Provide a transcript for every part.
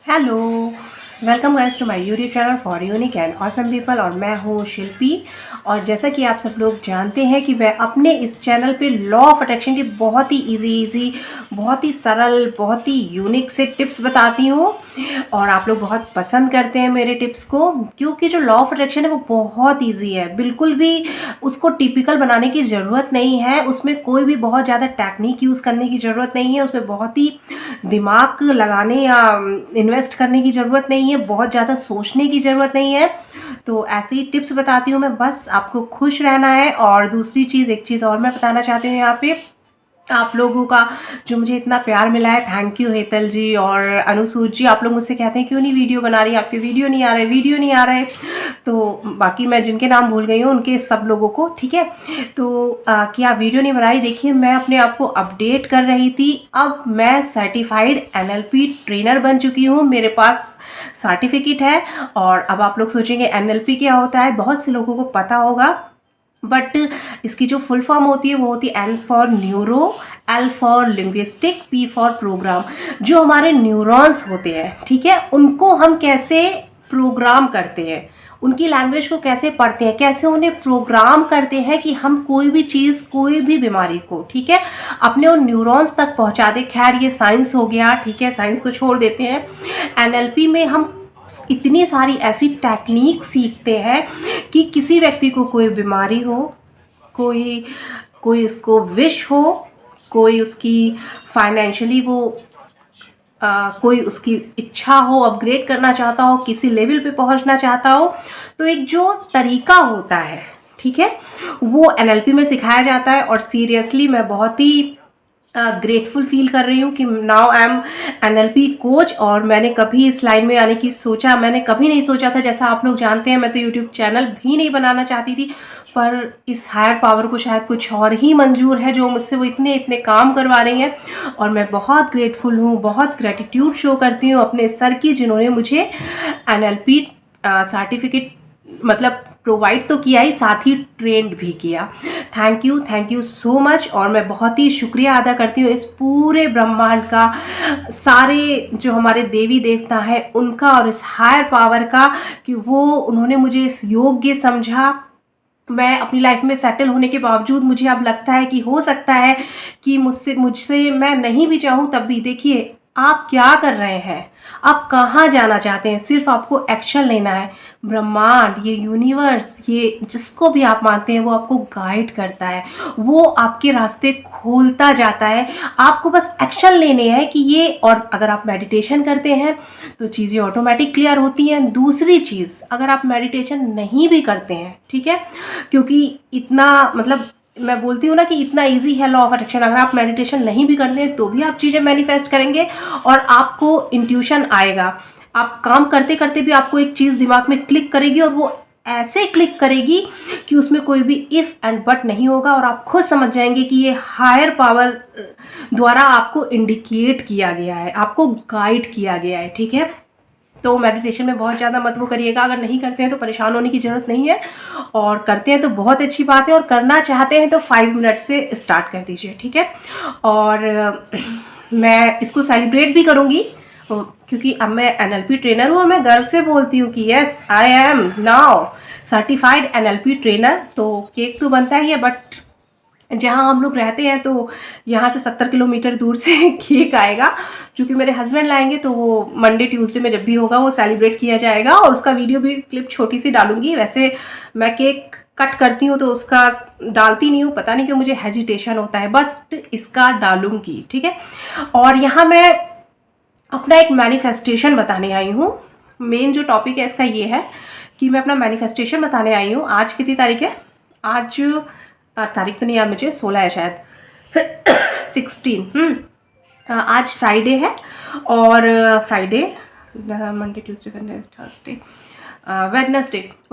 Hello, welcome guys to my YouTube channel for unique and awesome people. और मैं हूँ शिल्पी। और जैसा कि आप सब लोग जानते हैं कि मैं अपने इस चैनल पे लॉ ऑफ अट्रैक्शन की बहुत ही इजी बहुत ही सरल, बहुत ही यूनिक से टिप्स बताती हूँ। और आप लोग बहुत पसंद करते हैं मेरे टिप्स को, क्योंकि जो लॉ ऑफ अट्रैक्शन है वो बहुत ईजी है। बिल्कुल भी उसको टिपिकल बनाने की ज़रूरत नहीं है, उसमें कोई भी बहुत ज़्यादा टेक्निक यूज़ करने की ज़रूरत नहीं है, उसमें बहुत ही दिमाग लगाने या इन्वेस्ट करने की ज़रूरत नहीं है, बहुत ज़्यादा सोचने की ज़रूरत नहीं है। तो ऐसे ही टिप्स बताती हूँ मैं, बस आपको खुश रहना है। और दूसरी चीज़, एक चीज़ और मैं बताना चाहती हूँ यहाँ पे, आप लोगों का जो मुझे इतना प्यार मिला है, थैंक यू हेतल जी और अनुसूत जी। आप लोग मुझसे कहते हैं क्यों नहीं वीडियो बना रही, आपके वीडियो नहीं आ रहे, वीडियो नहीं आ रहे। तो बाकी मैं जिनके नाम भूल गई हूँ उनके सब लोगों को, ठीक है। तो क्या वीडियो नहीं बना रही, देखिए मैं अपने आप को अपडेट कर रही थी। अब मैं सर्टिफाइड एनएलपी ट्रेनर बन चुकी हूँ, मेरे पास सर्टिफिकेट है। और अब आप लोग सोचेंगे एनएलपी क्या होता है, बहुत से लोगों को पता होगा, बट इसकी जो फुल फॉर्म होती है वो होती है N for neuro, L for linguistic, P for program. जो हमारे न्यूरॉन्स होते हैं, ठीक है, उनको हम कैसे प्रोग्राम करते हैं, उनकी लैंग्वेज को कैसे पढ़ते हैं, कैसे उन्हें प्रोग्राम करते हैं कि हम कोई भी चीज़, कोई भी बीमारी को, ठीक है, अपने उन न्यूरॉन्स तक पहुंचा दे। खैर ये साइंस हो गया, ठीक है, साइंस को छोड़ देते हैं। एनएलपी में हम इतनी सारी ऐसी टेक्निक सीखते हैं कि किसी व्यक्ति को कोई बीमारी हो, कोई कोई उसको विश हो, कोई उसकी फाइनेंशियली वो कोई उसकी इच्छा हो, अपग्रेड करना चाहता हो, किसी लेवल पे पहुंचना चाहता हो, तो एक जो तरीका होता है, ठीक है, वो एनएलपी में सिखाया जाता है। और सीरियसली मैं बहुत ही ग्रेटफुल फील कर रही हूँ कि now I M NLP coach. और मैंने कभी इस लाइन में आने की सोचा, मैंने कभी नहीं सोचा था। जैसा आप लोग जानते हैं, मैं तो यूट्यूब चैनल भी नहीं बनाना चाहती थी, पर इस हायर पावर को शायद कुछ और ही मंजूर है जो मुझसे वो इतने इतने काम करवा रही हैं। और मैं बहुत ग्रेटफुल हूँ, बहुत ग्रेटिट्यूड शो करती हूँ अपने सर की, जिन्होंने मुझे एनएलपी सर्टिफिकेट मतलब प्रोवाइड तो किया ही, साथ ही ट्रेंड भी किया। Thank you so much. और मैं बहुत ही शुक्रिया अदा करती हूँ इस पूरे ब्रह्मांड का, सारे जो हमारे देवी देवता हैं उनका, और इस हायर पावर का, कि वो उन्होंने मुझे इस योग्य समझा। मैं अपनी लाइफ में सेटल होने के बावजूद मुझे अब लगता है कि हो सकता है कि मुझसे मैं नहीं भी चाहूँ तब भी, देखिए आप क्या कर रहे हैं, आप कहाँ जाना चाहते हैं, सिर्फ आपको एक्शन लेना है। ब्रह्मांड, ये यूनिवर्स, ये जिसको भी आप मानते हैं, वो आपको गाइड करता है, वो आपके रास्ते खोलता जाता है। आपको बस एक्शन लेने हैं कि ये, और अगर आप मेडिटेशन करते हैं तो चीज़ें ऑटोमेटिक क्लियर होती हैं। दूसरी चीज़, अगर आप मेडिटेशन नहीं भी करते हैं, ठीक है, क्योंकि इतना मतलब मैं बोलती हूँ ना कि इतना इजी है लॉ ऑफ अट्रैक्शन, अगर आप मेडिटेशन नहीं भी करते हैं तो भी आप चीज़ें मैनिफेस्ट करेंगे और आपको इंट्यूशन आएगा। आप काम करते करते भी आपको एक चीज़ दिमाग में क्लिक करेगी, और वो ऐसे क्लिक करेगी कि उसमें कोई भी इफ़ एंड बट नहीं होगा, और आप खुद समझ जाएंगे कि ये हायर पावर द्वारा आपको इंडिकेट किया गया है, आपको गाइड किया गया है, ठीक है। तो मेडिटेशन में बहुत ज़्यादा मत वो करिएगा, अगर नहीं करते हैं तो परेशान होने की ज़रूरत नहीं है, और करते हैं तो बहुत अच्छी बात है, और करना चाहते हैं तो 5 मिनट से स्टार्ट कर दीजिए, ठीक है। और मैं इसको सेलिब्रेट भी करूँगी, क्योंकि अब मैं एनएलपी ट्रेनर हूँ, और मैं गर्व से बोलती हूँ कि yes I am now certified NLP trainer. तो केक तो बनता ही है, बट जहाँ हम लोग रहते हैं तो यहाँ से 70 किलोमीटर दूर से केक आएगा, जो कि मेरे हस्बैंड लाएंगे। तो वो मंडे ट्यूसडे में जब भी होगा वो सेलिब्रेट किया जाएगा, और उसका वीडियो भी क्लिप छोटी सी डालूंगी। वैसे मैं केक कट करती हूँ तो उसका डालती नहीं हूँ, पता नहीं क्यों मुझे हेजिटेशन होता है, बस इसका डालूंगी, ठीक है। और यहाँ मैं अपना एक मैनिफेस्टेशन बताने आई हूँ। मेन जो टॉपिक है इसका ये है कि मैं अपना मैनिफेस्टेशन बताने आई हूँ। आज कितनी तारीख है, आज तारीख तो नहीं याद मुझे, 16 है शायद 16। आज फ्राइडे है, और Friday, Monday Tuesday Wednesday Thursday,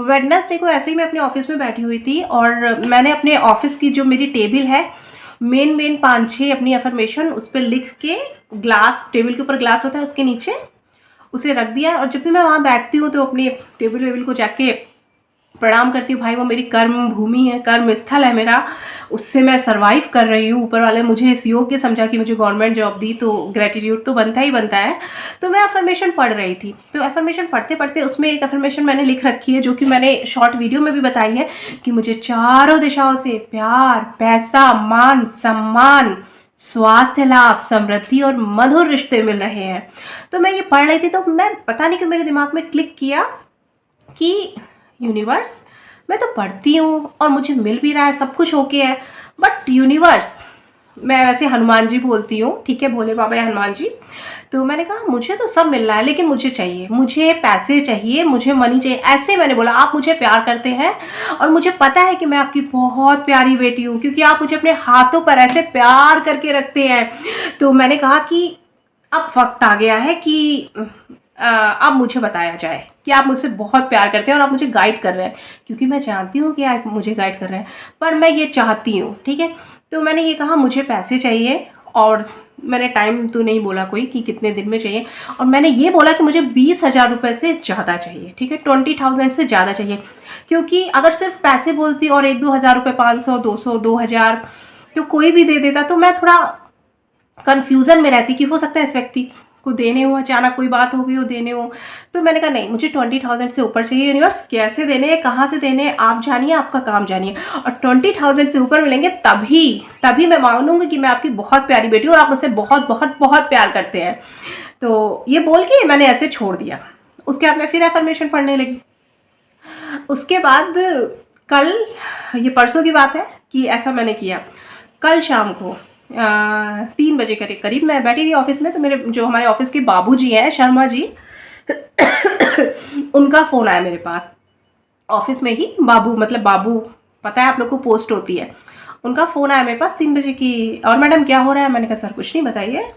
Wednesday को ऐसे ही मैं अपने ऑफिस में बैठी हुई थी, और मैंने अपने ऑफिस की जो मेरी टेबल है, मेन 5-6 अपनी अफर्मेशन उस पर लिख के, ग्लास, टेबल के ऊपर ग्लास होता है उसके नीचे उसे रख दिया। और जब भी मैं वहाँ बैठती हूँ तो अपनी टेबल वेबल को जाके प्रणाम करती हूँ भाई, वो मेरी कर्म भूमि है, कर्म स्थल है मेरा, उससे मैं सर्वाइव कर रही हूँ। ऊपर वाले मुझे इस योग्य समझा कि मुझे गवर्नमेंट जॉब दी, तो ग्रेटिट्यूड तो बनता ही बनता है। तो मैं अफर्मेशन पढ़ रही थी, तो अफर्मेशन पढ़ते पढ़ते उसमें एक अफर्मेशन मैंने लिख रखी है, जो कि मैंने शॉर्ट वीडियो में भी बताई है, कि मुझे चारों दिशाओं से प्यार, पैसा, मान सम्मान, स्वास्थ्य लाभ, समृद्धि और मधुर रिश्ते मिल रहे हैं। तो मैं ये पढ़ रही थी, तो मैं पता नहीं कि मेरे दिमाग में क्लिक किया कि यूनिवर्स, मैं तो पढ़ती हूँ और मुझे मिल भी रहा है, सब कुछ ओके है, बट यूनिवर्स, मैं वैसे हनुमान जी बोलती हूँ, ठीक है, भोले बाबा या हनुमान जी। तो मैंने कहा मुझे तो सब मिल रहा है, लेकिन मुझे चाहिए, मुझे पैसे चाहिए, मुझे मनी चाहिए। ऐसे मैंने बोला, आप मुझे प्यार करते हैं और मुझे पता है कि मैं आपकी बहुत प्यारी बेटी हूँ, क्योंकि आप मुझे अपने हाथों पर ऐसे प्यार करके रखते हैं। तो मैंने कहा कि अब वक्त आ गया है कि अब मुझे बताया जाए कि आप मुझसे बहुत प्यार करते हैं और आप मुझे गाइड कर रहे हैं, क्योंकि मैं जानती हूँ कि आप मुझे गाइड कर रहे हैं, पर मैं ये चाहती हूँ, ठीक है। तो मैंने ये कहा मुझे पैसे चाहिए, और मैंने टाइम तो नहीं बोला कोई कि कितने दिन में चाहिए, और मैंने ये बोला कि मुझे 20,000 रुपये से ज़्यादा चाहिए, ठीक है, 20,000 से ज़्यादा चाहिए। क्योंकि अगर सिर्फ पैसे बोलती और 1-2 हज़ार रुपये, 500, 200, 2,000 तो कोई भी दे देता, तो मैं थोड़ा कन्फ्यूज़न में रहती कि हो सकता है इस व्यक्ति को देने हो, अचानक कोई बात हो गई हो, देने हो। तो मैंने कहा नहीं, मुझे 20,000 से ऊपर चाहिए। यूनिवर्स, कैसे देने हैं, कहाँ से देने हैं, आप जानिए, आपका काम जानिए, और 20,000 से ऊपर मिलेंगे तभी मैं मानूंगी कि मैं आपकी बहुत प्यारी बेटी हूँ और आप मुझसे बहुत बहुत बहुत प्यार करते हैं। तो ये बोल के मैंने ऐसे छोड़ दिया। उसके बाद मैं फिर एफर्मेशन पढ़ने लगी। उसके बाद कल, ये परसों की बात है कि ऐसा मैंने किया। कल शाम को 3 बजे के करीब मैं बैठी थी ऑफिस में, तो मेरे जो हमारे ऑफिस के बाबूजी हैं, शर्मा जी, उनका फ़ोन आया मेरे पास। ऑफिस में ही बाबू, मतलब बाबू, पता है आप लोग को पोस्ट होती है, उनका फ़ोन आया मेरे पास 3 बजे की। और मैडम क्या हो रहा है? मैंने कहा सर कुछ नहीं, बताइए।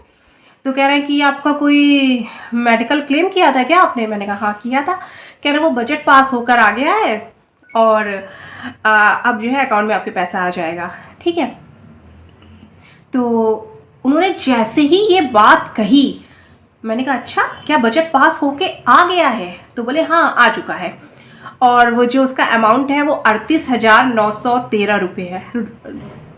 तो कह रहे हैं कि आपका कोई मेडिकल क्लेम किया था क्या आपने? मैंने कहा हाँ किया था। कह रहे वो बजट पास होकर आ गया है और अब जो है अकाउंट में आपके पैसा आ जाएगा, ठीक है। तो उन्होंने जैसे ही ये बात कही, मैंने कहा अच्छा, क्या बजट पास होके आ गया है? तो बोले हाँ आ चुका है, और वो जो उसका अमाउंट है वो 38,913 रुपये है,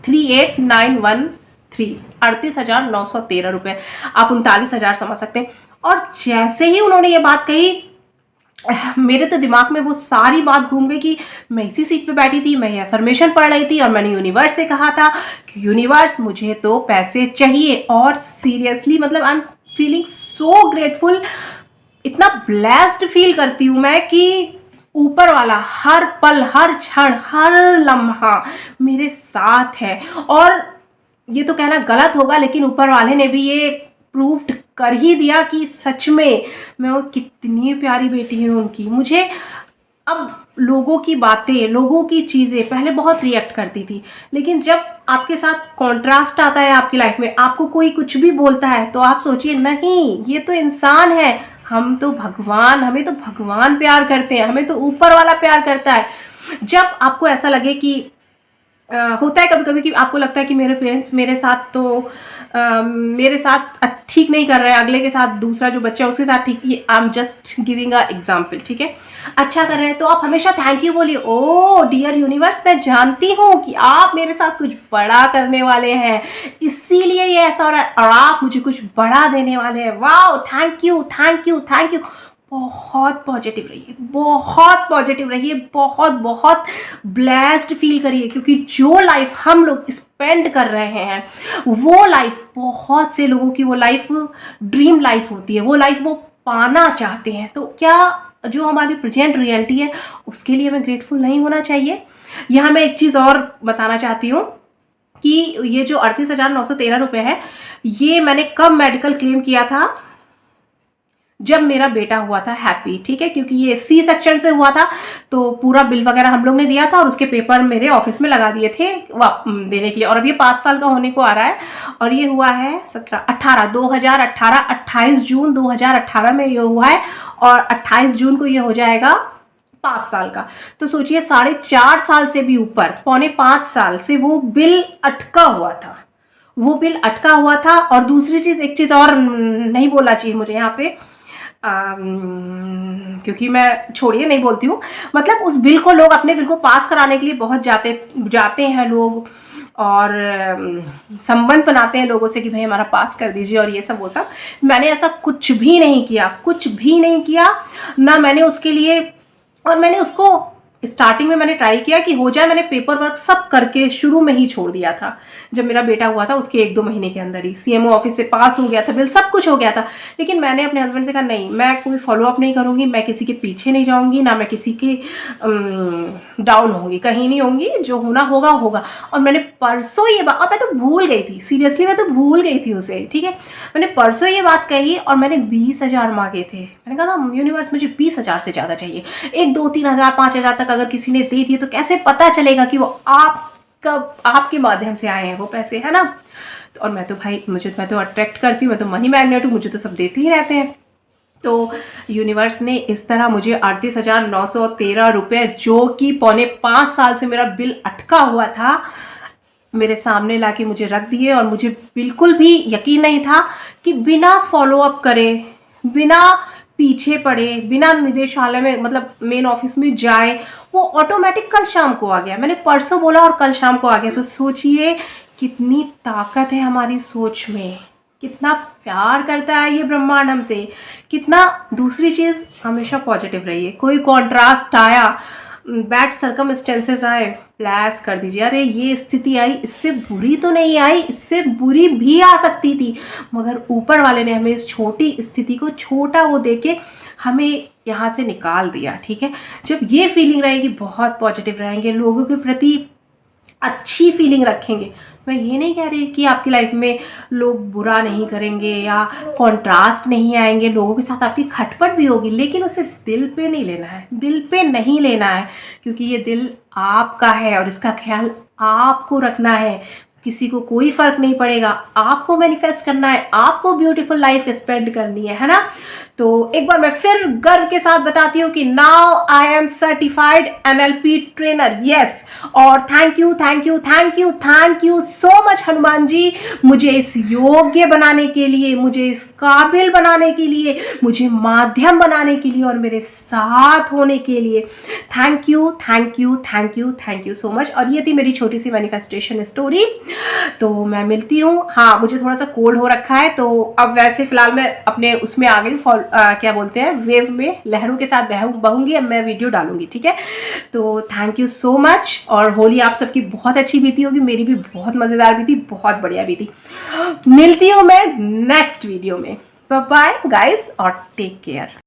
38,913, 38,913 रुपये। आप 39,000 समझ सकते हैं। और जैसे ही उन्होंने ये बात कही, मेरे तो दिमाग में वो सारी बात घूम गई कि मैं इसी सीट पे बैठी थी, मैं ये अफर्मेशन पढ़ रही थी और मैंने यूनिवर्स से कहा था कि यूनिवर्स मुझे तो पैसे चाहिए। और सीरियसली मतलब I am feeling so grateful, इतना ब्लेस्ड फील करती हूँ मैं कि ऊपर वाला हर पल, हर क्षण, हर लम्हा मेरे साथ है। और ये तो कहना गलत होगा, लेकिन ऊपर वाले ने भी ये प्रूव्ड कर ही दिया कि सच में मैं वो कितनी प्यारी बेटी हूँ उनकी। मुझे अब लोगों की बातें, लोगों की चीज़ें पहले बहुत रिएक्ट करती थी, लेकिन जब आपके साथ कॉन्ट्रास्ट आता है आपकी लाइफ में, आपको कोई कुछ भी बोलता है, तो आप सोचिए नहीं, ये तो इंसान है, हम तो भगवान, हमें तो भगवान प्यार करते हैं, हमें तो ऊपर वाला प्यार करता है। जब आपको ऐसा लगे कि होता है कभी कभी कि आपको लगता है कि मेरे पेरेंट्स मेरे साथ तो मेरे साथ ठीक नहीं कर रहे हैं, अगले के साथ, दूसरा जो बच्चा है उसके साथ ठीक, ये I am just giving a example, ठीक है, अच्छा कर रहे हैं, तो आप हमेशा थैंक यू बोलिए। ओ डियर यूनिवर्स, मैं जानती हूँ कि आप मेरे साथ कुछ बड़ा करने वाले हैं, इसीलिए ये ऐसा हो रहा है, और आप मुझे कुछ बड़ा देने वाले हैं। Wow, thank you, thank you, thank you. बहुत पॉजिटिव रहिए, बहुत पॉजिटिव रहिए, बहुत बहुत ब्लेस्ड फील करिए, क्योंकि जो लाइफ हम लोग स्पेंड कर रहे हैं वो लाइफ बहुत से लोगों की वो लाइफ ड्रीम लाइफ होती है, वो लाइफ वो पाना चाहते हैं। तो क्या जो हमारी प्रेजेंट रियलिटी है उसके लिए हमें ग्रेटफुल नहीं होना चाहिए? यहाँ मैं एक चीज़ और बताना चाहती हूँ कि ये जो 38,913 रुपये है, ये मैंने कब मेडिकल क्लेम किया था? जब मेरा बेटा हुआ था हैप्पी, ठीक है, क्योंकि ये सी सेक्शन से हुआ था, तो पूरा बिल वगैरह हम लोग ने दिया था और उसके पेपर मेरे ऑफिस में लगा दिए थे देने के लिए। और अब ये 5 साल का होने को आ रहा है, और ये हुआ है 28 जून 2018 में ये हुआ है, और 28 जून को ये हो जाएगा 5 साल का। तो सोचिए 4.5 साल से भी ऊपर, 4.25 साल से वो बिल अटका हुआ था, वो बिल अटका हुआ था। और दूसरी चीज़, एक चीज़ और नहीं बोलना चाहिए मुझे यहाँ पे, क्योंकि मैं छोड़िए नहीं बोलती हूँ, मतलब उस बिल को लोग अपने बिल को पास कराने के लिए बहुत जाते हैं लोग, और संबंध बनाते हैं लोगों से कि भाई हमारा पास कर दीजिए और ये सब वो सब। मैंने ऐसा कुछ भी नहीं किया, कुछ भी नहीं किया ना मैंने उसके लिए। और मैंने उसको स्टार्टिंग में मैंने ट्राई किया कि हो जाए, मैंने पेपर वर्क सब करके शुरू में ही छोड़ दिया था। जब मेरा बेटा हुआ था उसके 1-2 महीने के अंदर ही सीएमओ ऑफिस से पास हो गया था, बिल सब कुछ हो गया था। लेकिन मैंने अपने हस्बैंड से कहा नहीं, मैं कोई फॉलोअप नहीं करूँगी, मैं किसी के पीछे नहीं जाऊँगी, ना मैं किसी के डाउन होंगी, कहीं नहीं होंगी, जो होना होगा होगा। और मैंने परसों ये बात, और मैं तो भूल गई थी, सीरियसली मैं तो भूल गई थी उसे, ठीक है। मैंने परसों ये बात कही और मैंने 20,000 मांगे थे। मैंने कहा था यूनिवर्स मुझे 20,000 से ज़्यादा चाहिए। 1-2-3,000 5,000 तक अगर किसी ने दे दिए तो कैसे पता चलेगा कि वो आपके माध्यम से आए हैं वो पैसे, है ना। और मैं तो भाई, मैं तो अट्रैक्ट करती हूँ, मैं तो मनी मैग्नेट हूँ, मुझे तो सब देते ही रहते हैं। तो यूनिवर्स ने इस तरह मुझे 38,913 रुपये, जो कि पौने 5 साल से मेरा बिल अटका हुआ था, मेरे सामने लाके मुझे रख दिए। और मुझे बिल्कुल भी यकीन नहीं था कि बिना फॉलोअप करे, बिना पीछे पड़े, बिना निदेशालय में मतलब मेन ऑफिस में जाए, वो ऑटोमेटिक कल शाम को आ गया। मैंने परसों बोला और कल शाम को आ गया। तो सोचिए कितनी ताकत है हमारी सोच में, कितना प्यार करता है ये ब्रह्मांड हमसे, कितना। दूसरी चीज़, हमेशा पॉजिटिव रहिए। कोई कॉन्ट्रास्ट आया, बैड सर्कमस्टेंसेस आए, प्लैस कर दीजिए, अरे ये स्थिति आई, इससे बुरी तो नहीं आई, इससे बुरी भी आ सकती थी, मगर ऊपर वाले ने हमें इस छोटी स्थिति को छोटा वो देके हमें यहाँ से निकाल दिया, ठीक है। जब ये फीलिंग रहेगी, बहुत पॉजिटिव रहेंगे, लोगों के प्रति अच्छी फीलिंग रखेंगे। मैं ये नहीं कह रही कि आपकी लाइफ में लोग बुरा नहीं करेंगे या कॉन्ट्रास्ट नहीं आएंगे, लोगों के साथ आपकी खटपट भी होगी, लेकिन उसे दिल पे नहीं लेना है, दिल पे नहीं लेना है, क्योंकि ये दिल आपका है और इसका ख्याल आपको रखना है। किसी को कोई फर्क नहीं पड़ेगा, आपको मैनिफेस्ट करना है, आपको ब्यूटीफुल लाइफ स्पेंड करनी है ना। तो एक बार मैं फिर गर्व के साथ बताती हूँ कि now I am certified NLP trainer, yes. और thank you thank you thank you thank you so much Hanuman ji, मुझे इस योग्य बनाने के लिए, मुझे इस काबिल बनाने के लिए, मुझे माध्यम बनाने के लिए और मेरे साथ होने के लिए। Thank you thank you thank you thank you so much. और ये थी मेरी छोटी सी मैनिफेस्टेशन स्टोरी। तो मैं मिलती हूँ। हाँ, मुझे थोड़ा सा कोल्ड हो रखा है, तो अब वैसे फिलहाल मैं अपने उसमें आ गई, क्या बोलते हैं, वेव में, लहरों के साथ बहूंगी। अब मैं वीडियो डालूंगी, ठीक है। तो थैंक यू सो मच। और होली आप सबकी बहुत अच्छी बीती होगी, मेरी भी बहुत मज़ेदार बीती, बहुत बढ़िया बीती। मिलती हूँ मैं नेक्स्ट वीडियो में। बाय बाय गाइस और टेक केयर।